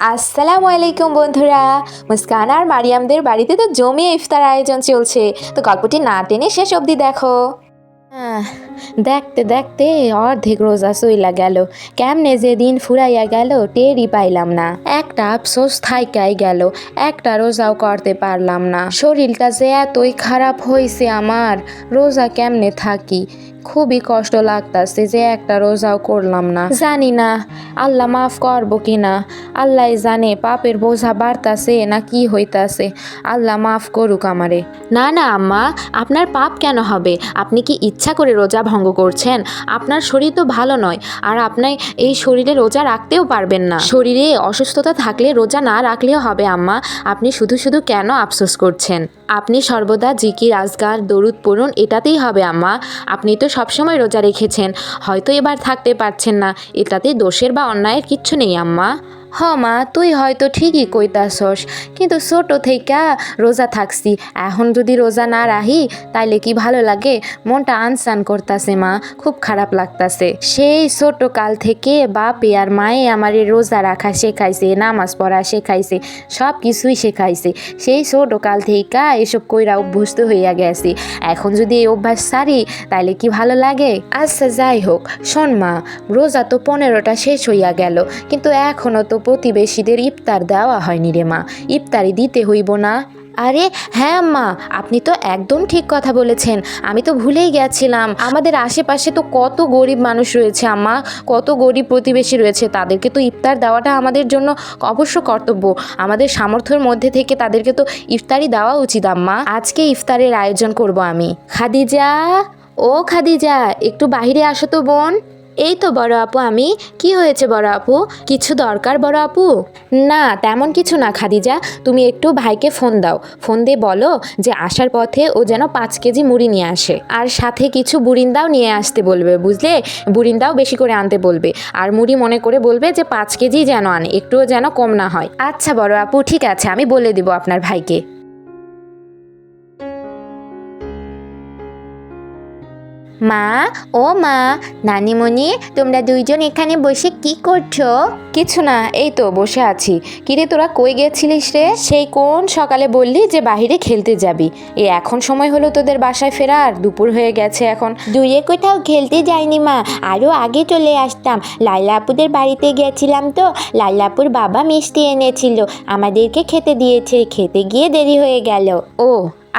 আসসালামু আলাইকুম বন্ধুরা। মুস্কান আর মারিয়ামদের বাড়িতে তো জমিয়ে ইফতার আয়োজন চলছে, তো গল্পটি না টেনে শেষ অবধি দেখো। দেখতে দেখতে অর্ধেক রোজা সইলা গেল, কেমনে যে দিন ফুরাইয়া গেল টেরই পাইলাম না। একটা আফসোস থাইকাই গেল, একটা রোজাও করতে পারলাম না। শরীরটা যে এতই খারাপ হয়েছে আমার, রোজা কেমনে থাকি, খুবই কষ্ট লাগতাছে যে একটা রোজাও করলাম না। জানি না আল্লাহ মাফ করবো কিনা, আল্লাহ জানে পাপের বোঝা বাড়তাছে না কি হইতাছে। আল্লাহ মাফ করুক আমারে। না না আম্মা, আপনার পাপ কেন হবে? আপনি কি ইচ্ছা করে রোজা ভঙ্গ করছেন? আপনার শরীর তো ভালো নয়, আর আপনি এই শরীরে রোজা রাখতেও পারবেন না। শরীরে অসুস্থতা থাকলে রোজা না রাখলেও হবে আম্মা। আপনি শুধু শুধু কেন আফসোস করছেন? আপনি সর্বদা জিকির আজকার দরুদ পড়ুন, এটাতেই হবে আম্মা। আপনি তো সবসময় রোজা রেখেছেন, হয়তো এবার থাকতে পারছেন না, এটাতে দোষের বা অন্যায়ের কিচ্ছু নেই আম্মা। হ মা, তুই হয়তো ঠিকই কইতাছস, কিন্তু ছোট থেইকা রোজা থাকছি, এখন যদি রোজা না রাহি তাইলে কি ভালো লাগে? মনটা আনসান করতাছে মা, খুব খারাপ লাগতাছে। সেই ছোট কাল থেকে বাপে আর মায়ে আমারে রোজা রাখা শেখাইছে, নামাজ পড়া শেখাইছে, সব কিছুই শেখাইছে। সেই ছোট কাল থেইকা এসব কইরা অভ্যস্ত হইয়া গেছি, এখন যদি এই অভ্যাস সারি তাইলে কি ভালো লাগে? আচ্ছা যাই হোক, শোন মা, রোজা তো 15টা শেষ হইয়া গেল, কিন্তু এখনও তো প্রতিবেশীদের ইফতার দেওয়া হয়নি রে মা, ইফতারি দিতে হইব না? আরে হ্যাঁ মা, আপনি তো একদম ঠিক কথা বলেছেন, আমি তো ভুলেই গেছিলাম। আমাদের আশেপাশে তো কত গরিব মানুষ রয়েছে আম্মা, কত গরিব প্রতিবেশী রয়েছে, তাদেরকে তো ইফতার দেওয়াটা আমাদের জন্য অবশ্য কর্তব্য। আমাদের সামর্থ্যের মধ্যে থেকে তাদেরকে তো ইফতারি দেওয়া উচিত আম্মা। আজকে ইফতারের আয়োজন করব আমি। খাদিজা, ও খাদিজা, একটু বাইরে আসো তো বোন। এই তো বড় আপু আমি। কি হয়েছে বড় আপু? কিছু দরকার বড় আপু? না তেমন কিছু না খাদিজা, তুমি একটু ভাইকে ফোন দাও, ফোন দিয়ে বলো যে আসার পথে ও যেন 5 কেজি মুড়ি নিয়ে আসে, আর সাথে কিছু বুরিন্দাও নিয়ে আসতে বলবে, বুঝলে? বুরিন্দাও বেশি করে আনতে বলবে, আর মুড়ি মনে করে বলবে যে 5 কেজি যেন আনে, একটুও যেন কম না হয়। আচ্ছা বড় আপু, ঠিক আছে, আমি বলে দিব আপনার ভাইকে। মা, ও মা, নানিমণি, তোমরা দুইজন এখানে বসে কি করছো? কিছু না, এই তো বসে আছি। কিরে তোরা কই গেছিলিস রে? সেই কোন সকালে বললি যে বাহিরে খেলতে যাবি, এখন সময় হলো তোদের বাসায় ফেরার, দুপুর হয়ে গেছে এখন। দূরে কোথাও খেলতে যাইনি মা, আরও আগে চলে আসতাম। লাইলা আপুদের বাড়িতে গেছিলাম, তো লাইলা আপুর বাবা মিষ্টি এনেছিল, আমাদেরকে খেতে দিয়েছে, খেতে গিয়ে দেরি হয়ে গেল। ও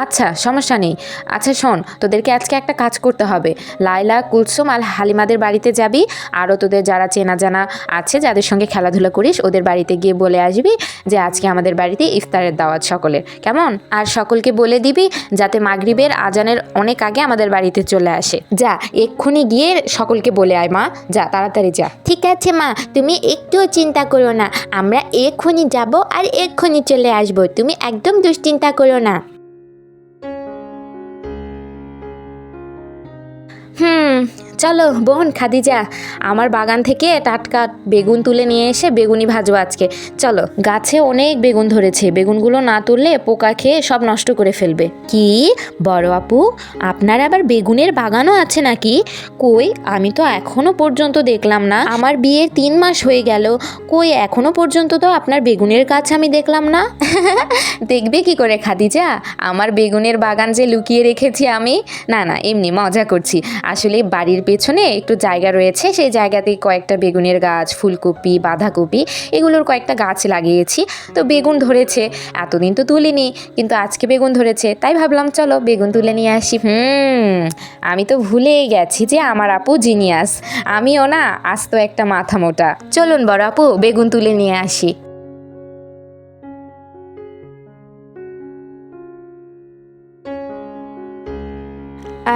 আচ্ছা, সমস্যা নেই। আচ্ছা শোন, তোদেরকে আজকে একটা কাজ করতে হবে। লাইলা, কুলসুম আর হালিমাদের বাড়িতে যাবি, আরও তোদের যারা চেনা জানা আছে, যাদের সঙ্গে খেলাধুলা করিস, ওদের বাড়িতে গিয়ে বলে আসবি যে আজকে আমাদের বাড়িতে ইফতারের দাওয়াত সকলের, কেমন? আর সকলকে বলে দিবি যাতে মাগরিবের আজানের অনেক আগে আমাদের বাড়িতে চলে আসে। যা, এক্ষুনি গিয়ে সকলকে বলে আয় মা, যা তাড়াতাড়ি যা। ঠিক আছে মা, তুমি একটুও চিন্তা করো না, আমরা এক্ষুনি যাব আর এক্ষুনি চলে আসবো, তুমি একদম দুশ্চিন্তা করো না। চলো বোন খাদিজা, আমার বাগান থেকে টাটকা বেগুন তুলে নিয়ে এসে বেগুনি ভাজবো আজকে। চলো, গাছে অনেক বেগুন ধরেছে, বেগুনগুলো না তুললে পোকা খেয়ে সব নষ্ট করে ফেলবে। কি বড় আপু, আপনার আবার বেগুনের বাগানও আছে নাকি? কই, আমি তো এখনো পর্যন্ত দেখলাম না। আমার বিয়ের 3 মাস হয়ে গেল, কই এখনো পর্যন্ত তো আপনার বেগুনের গাছ আমি দেখলাম না। দেখবে কি করে খাদিজা, আমার বেগুনের বাগান যে লুকিয়ে রেখেছি আমি? না না, এমনি মজা করছি। আসলে বাড়ির পেছনে একটু জায়গা রয়েছে, সেই জায়গাতে কয়েকটা বেগুনের গাছ, ফুলকপি, বাঁধাকপি, এগুলোর কয়েকটা গাছ লাগিয়েছি, তো বেগুন ধরেছে। এতদিন তো তুলিনি, কিন্তু আজকে বেগুন ধরেছে, তাই ভাবলাম চলো বেগুন তুলে নিয়ে আসি। আমি তো ভুলেই গেছি যে আমার আপু জিনিয়াস, আমিও না আজ তো একটা মাথা মোটা। চলুন বড় আপু, বেগুন তুলে নিয়ে আসি।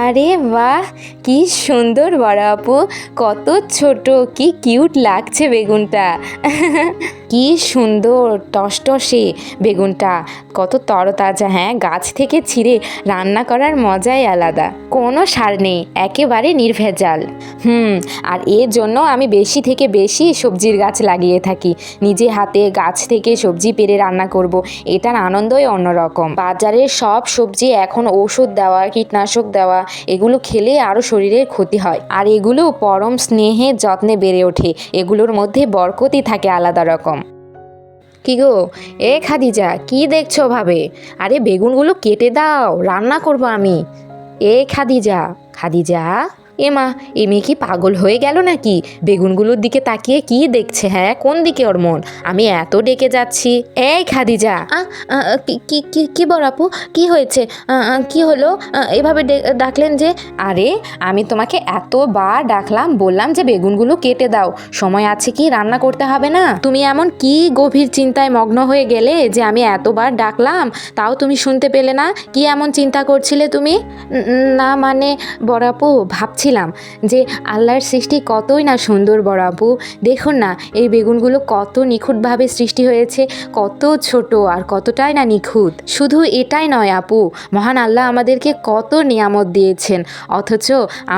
আরে বাহ, কি সুন্দর বড় আপু, কত ছোট, কি কিউট লাগছে বেগুনটা। কি সুন্দর টসটসে বেগুনটা, কত তরতাজা। হ্যাঁ, গাছ থেকে ছিঁড়ে রান্না করার মজাই আলাদা, কোনো সার নেই, একেবারে নির্ভেজাল। আর এর জন্য আমি বেশি থেকে বেশি সবজির গাছ লাগিয়ে থাকি, নিজে হাতে গাছ থেকে সবজি পেড়ে রান্না করব, এটার আনন্দই অন্যরকম। বাজারের সব সবজি এখন ওষুধ দেওয়া, কীটনাশক দেওয়া, এগুলো খেলে আরও শরীরের ক্ষতি হয়, আর এগুলো পরম স্নেহে যত্নে বেড়ে ওঠে, এগুলোর মধ্যে বরকতই থাকে আলাদা রকম। কি গো, এ খাদিজা, কি দেখছো ভাবে? আরে বেগুনগুলো কেটে দাও, রান্না করব আমি। এ খাদিজা, খাদিজা, এ মা, এ মেয়ে কি পাগল হয়ে গেল নাকি? বেগুনগুলোর দিকে তাকিয়ে কি দেখছে? হ্যাঁ, কোন দিকে ওর মন? আমি এত ডেকে যাচ্ছি। এই খাদিজা। কি কি কি কি বড় আপু, কি হয়েছে? কি হলো? এভাবে ডাকলেন যে? আরে আমি তোমাকে এতবার ডাকলাম, বললাম যে বেগুনগুলো কেটে দাও, সময় আছে কি, রান্না করতে হবে না? তুমি এমন কি গভীর চিন্তায় মগ্ন হয়ে গেলে যে আমি এতবার ডাকলাম তাও তুমি শুনতে পেলে না? কি এমন চিন্তা করছিলে তুমি? না মানে বড় আপু, ভাবছিলাম যে আল্লাহর সৃষ্টি কতই না সুন্দর বড় আপু। দেখুন না, এই বেগুনগুলো কত নিখুঁতভাবে সৃষ্টি হয়েছে, কত ছোট আর কতটাই না নিখুঁত। শুধু এটাই নয় আপু, মহান আল্লাহ আমাদেরকে কত নিয়ামত দিয়েছেন, অথচ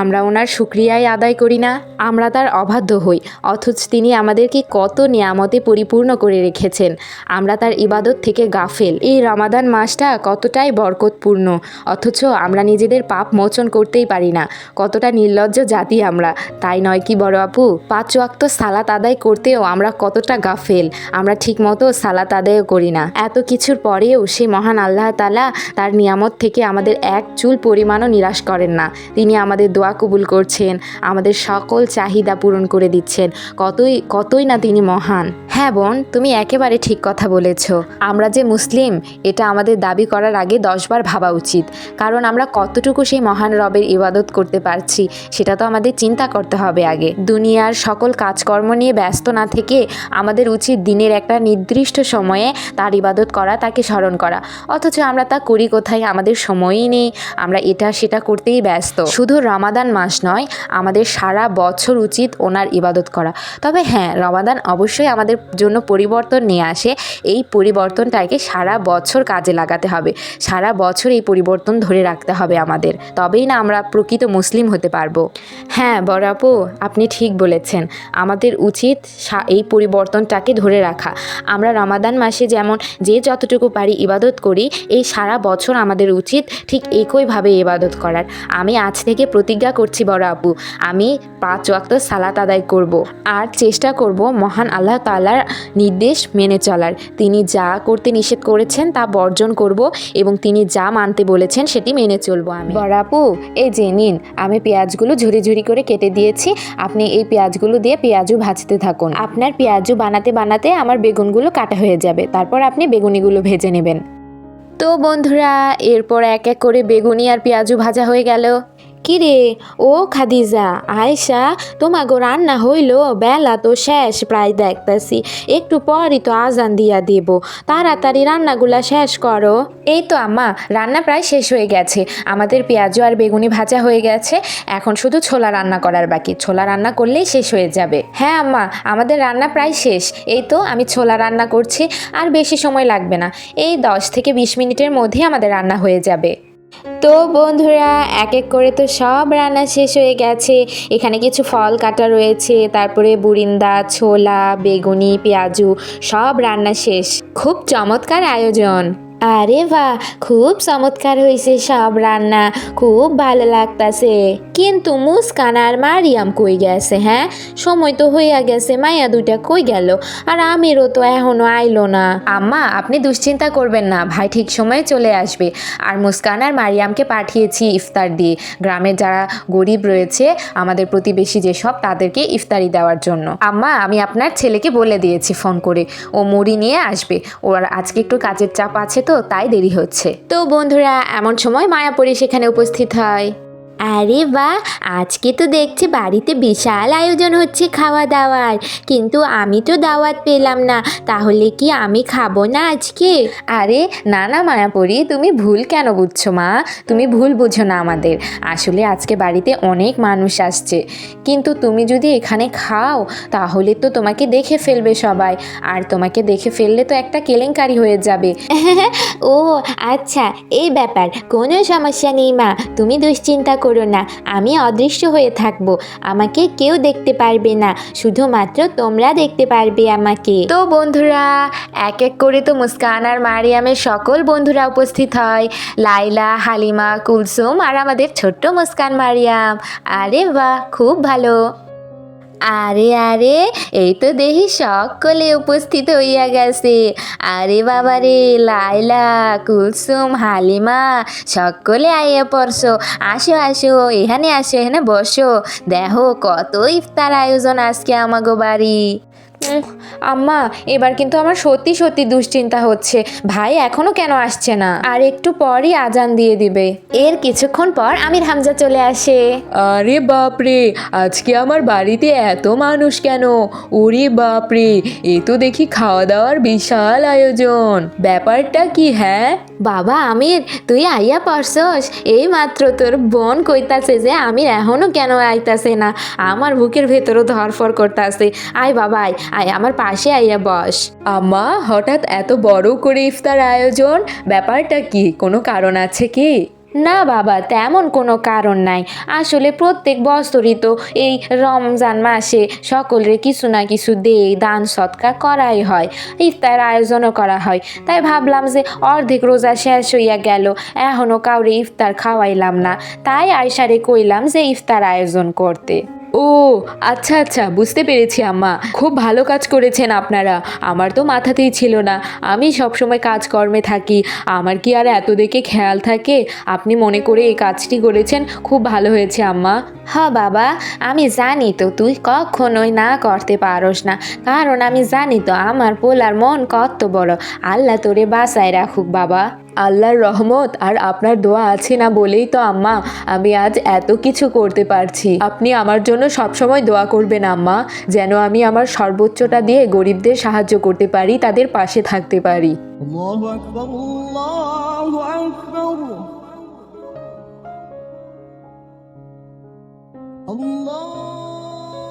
আমরা ওনার শুকরিয়াই আদায় করি না। আমরা তার অবাধ্য হই, অথচ তিনি আমাদেরকে কত নিয়ামতে পরিপূর্ণ করে রেখেছেন। আমরা তার ইবাদত থেকে গাফেল। এই রমাদান মাসটা কতটাই বরকতপূর্ণ, অথচ আমরা নিজেদের পাপ মোচন করতেই পারি না। কতটা নির্লজ্জ জাতি আমরা, তাই নয় কি বড় আপু? 5 ওয়াক্ত সালাত আদায় করতেও আমরা কতটা গাফেল। আমরা ঠিকমতো সালাত আদায়ও করি না। এত কিছুর পরেও সেই মহান আল্লাহ তাআলা তার নিয়ামত থেকে আমাদের এক চুল পরিমাণও নিরাশ করেন না। তিনি আমাদের দোয়া কবুল করছেন, আমাদের সকল চাহিদা পূরণ করে দিচ্ছেন। কতই না তিনি মহান। হ্যাঁ বোন, তুমি একেবারে ঠিক কথা বলেছ। আমরা যে মুসলিম এটা আমাদের দাবি করার আগে 10 বার ভাবা উচিত, কারণ আমরা কতটুকু সেই মহান রবের ইবাদত করতে পারছি সেটা তো আমাদের চিন্তা করতে হবে আগে। দুনিয়ার সকল কাজকর্ম নিয়ে ব্যস্ত না থেকে আমাদের উচিত দিনের একটা নির্দিষ্ট সময়ে তার ইবাদত করা, তাকে স্মরণ করা। অথচ আমরা তা করি কোথায়? আমাদের সময়ই নেই, আমরা এটা সেটা করতেই ব্যস্ত। শুধু রমাদান মাস নয়, আমাদের সারা বছর উচিত ওনার ইবাদত করা। তবে হ্যাঁ, রমাদান অবশ্যই আমাদের জন্য পরিবর্তন নিয়ে আসে। এই পরিবর্তনটাকে সারা বছর কাজে লাগাতে হবে, সারা বছর এই পরিবর্তন ধরে রাখতে হবে আমাদের, তবেই না আমরা প্রকৃত মুসলিম হতে পারবো। হ্যাঁ বড় আপু, আপনি ঠিক বলেছেন, আমাদের উচিত এই পরিবর্তনটাকে ধরে রাখা। আমরা রমাদান মাসে যেমন যে যতটুকু পারি ইবাদত করি, এই সারা বছর আমাদের উচিত ঠিক একইভাবে ইবাদত করার। আমি আজ থেকে প্রতিজ্ঞা করছি বড় আপু, আমি 5 ওয়াক্ত সালাত আদায় করব আর চেষ্টা করব মহান আল্লাহ তাআলার নির্দেশ মেনে চলার। তিনি যা করতে নিষেধ করেছেন তা বর্জন করব এবং তিনি যা মানতে বলেছেন সেটি মেনে চলবো আমি। বড় আপু, এই যে নিন, আমি পেঁয়াজগুলো ঝুরি ঝুরি করে কেটে দিয়েছি, আপনি এই পেঁয়াজগুলো দিয়ে পেঁয়াজু ভাজতে থাকুন। আপনার পেঁয়াজু বানাতে বানাতে আমার বেগুনগুলো কাটা হয়ে যাবে, তারপর আপনি বেগুনিগুলো ভেজে নেবেন। তো বন্ধুরা, এরপর এক এক করে বেগুনি আর পেঁয়াজু ভাজা হয়ে গেল। কিরে ও খাদিজা, আয়শা, তোমাগো রান্না হইলো? বেলা তো শেষ প্রায় দেখতেছি, একটু পরই তো আজান দিয়া দেব, তাড়াতাড়ি রান্নাগুলা শেষ করো। এই তো আম্মা, রান্না প্রায় শেষ হয়ে গেছে, আমাদের পেঁয়াজু আর বেগুনি ভাজা হয়ে গেছে, এখন শুধু ছোলা রান্না করার বাকি। ছোলা রান্না করলেই শেষ হয়ে যাবে। হ্যাঁ আম্মা, আমাদের রান্না প্রায় শেষ, এই তো আমি ছোলা রান্না করছি, আর বেশি সময় লাগবে না, এই 10 থেকে 20 মিনিটের মধ্যে আমাদের রান্না হয়ে যাবে। তো বন্ধুরা, এক এক করে তো সব রান্না শেষ হয়ে গেছে। এখানে কিছু ফল কাটা রয়েছে, তারপরে বুরিন্দা, ছোলা, বেগুনি, পেঁয়াজু সব রান্না শেষ। খুব চমৎকার আয়োজন। আরে বাহ, খুব চমৎকার হয়েছে সব রান্না, খুব ভালো লাগতাছে। কিন্তু মুস্কান আর মারিয়াম কই গেছে? হ্যাঁ, সময় তো হইয়া গেছে, মাইয়া দুইটা কই গেল? আর আমিরও তো এখনো আইলো না। আম্মা, আপনি দুশ্চিন্তা করবেন না, ভাই ঠিক সময়ে চলে আসবে। আর মুস্কান আর মারিয়ামকে পাঠিয়েছি ইফতার দিয়ে, গ্রামের যারা গরিব রয়েছে, আমাদের প্রতিবেশী যেসব, তাদেরকে ইফতারি দেওয়ার জন্য। আম্মা, আমি আপনার ছেলেকে বলে দিয়েছি ফোন করে, ও মুড়ি নিয়ে আসবে। ওর আজকে একটু কাজের চাপ আছে তো, তাই দেরি হচ্ছে। তো বন্ধুরা, এমন সময় মায়াপরি সেখানে উপস্থিত হয়। আরে বাহ, আজকে তো দেখছি বাড়িতে বিশাল আয়োজন হচ্ছে খাওয়া দাওয়ার, কিন্তু আমি তো দাওয়াত পেলাম না, তাহলে কি আমি খাবো না আজকে? আরে না না মায়াপরি, তুমি ভুল কেন বুঝছো মা? তুমি ভুল বুঝো না আমাদের। আসলে আজকে বাড়িতে অনেক মানুষ আসছে, কিন্তু তুমি যদি এখানে খাও তাহলে তো তোমাকে দেখে ফেলবে সবাই, আর তোমাকে দেখে ফেললে তো একটা কেলেঙ্কারি হয়ে যাবে। ও আচ্ছা, এই ব্যাপার, কোনো সমস্যা নেই মা, তুমি দুশ্চিন্তা করো না, আমি অদৃশ্য হয়ে থাকবো, আমাকে কেউ দেখতে পারবে না, শুধুমাত্র তোমরা দেখতে পারবে আমাকে। তো বন্ধুরা, এক এক করে তো মুস্কান আর মারিয়ামের সকল বন্ধুরা উপস্থিত হয়, লাইলা, হালিমা, কুলসুম আর আমাদের ছোট্ট মুস্কান মারিয়াম। আরে বাহ, খুব ভালো। আরে আরে, এই তো দেখি সকলে উপস্থিত হইয়া গেছে। আরে বাবা রে, লাইলা, কুলসুম, হালিমা, সকলে আইয়া পড়ছো। আসো আসো, এখানে আসো, এখানে বসো। দেখো কত ইফতার আয়োজন আজকে আমাগো বাড়ি। আম্মা, এবার কিন্তু আমার সত্যি সত্যি দুশ্চিন্তা হচ্ছে। ভাই এখনো কেন আসছে না? আর একটু পরই আজান দিয়ে দিবে। এর কিছুক্ষণ পর আমির হামজা চলে আসে। আরে বাপরে, আজকে আমার বাড়িতে এত মানুষ কেন? ওরে বাপরে, এ তো দেখি খাওয়া দাওয়ার বিশাল আয়োজন। ব্যাপারটা কি? হ্যাঁ, বাবা আমির, তুই আইয়া পড়ছস? এই মাত্র তোর বোন কইতাছে যে আমির এখনো কেন আইতাছে না। আমার বুকের ভেতরও ধরফর করতাছে। আয় বাবা, আয় আয়, আমার পাশে আইয়া বস। আম্মা, হঠাৎ এত বড় করে ইফতার আয়োজন, ব্যাপারটা কি? কোনো কারণ আছে কি? না বাবা, তেমন কোনো কারণ নাই। আসলে প্রত্যেক বছরই তো এই রমজান মাসে সকলের কিছু না কিছু দিয়ে দান সৎকার করাই হয়, ইফতার আয়োজনও করা হয়। তাই ভাবলাম যে অর্ধেক রোজা শেষ হইয়া গেল, এখনও কাউরে ইফতার খাওয়াইলাম না, তাই আয়সারে কইলাম যে ইফতার আয়োজন করতে। ও আচ্ছা আচ্ছা, বুঝতে পেরেছি আম্মা। খুব ভালো কাজ করেছেন আপনারা, আমার তো মাথাতেই ছিল না। আমি সবসময় কাজকর্মে থাকি, আমার কি আর এত দেখে খেয়াল থাকে? আপনি মনে করে এই কাজটি করেছেন, খুব ভালো হয়েছে আম্মা। বাবা, আমি জানি তো তুই কখনোই না করতে পারস না, কারণ আমি জানি তো আমার পোলার মন কত বড়। আল্লাহ তোরে বাঁচায় রাখুক বাবা। আল্লাহর রহমত আর আপনার দোয়া আছে না বলেই তো আম্মা আমি আজ এত কিছু করতে পারছি। আপনি আমার জন্য সবসময় দোয়া করবেন আম্মা, যেন আমি আমার সর্বোচ্চটা দিয়ে গরিবদের সাহায্য করতে পারি, তাদের পাশে থাকতে পারি। আল্লাহু আকবার, আল্লাহু আকবার, আল্লাহ।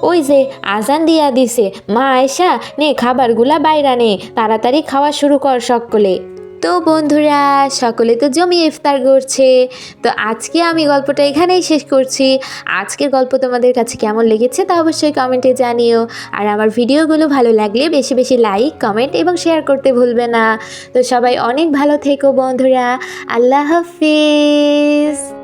ওই যে আজান দিয়া দিছে, মা আয়সা নে খাবারগুলা বাইরা নে, তাড়াতাড়ি খাওয়া শুরু কর সকলে। তো বন্ধুরা, সকলে তো জমিয়ে ইফতার করছে। তো আজকে আমি গল্পটা এখানেই শেষ করছি। আজকের গল্প তোমাদের কাছে কেমন লেগেছে তা অবশ্যই কমেন্টে জানিও। আর আমার ভিডিওগুলো ভালো লাগলে বেশি বেশি লাইক, কমেন্ট এবং শেয়ার করতে ভুলবে না। তো সবাই অনেক ভালো থেকো বন্ধুরা। আল্লাহ হাফিজ।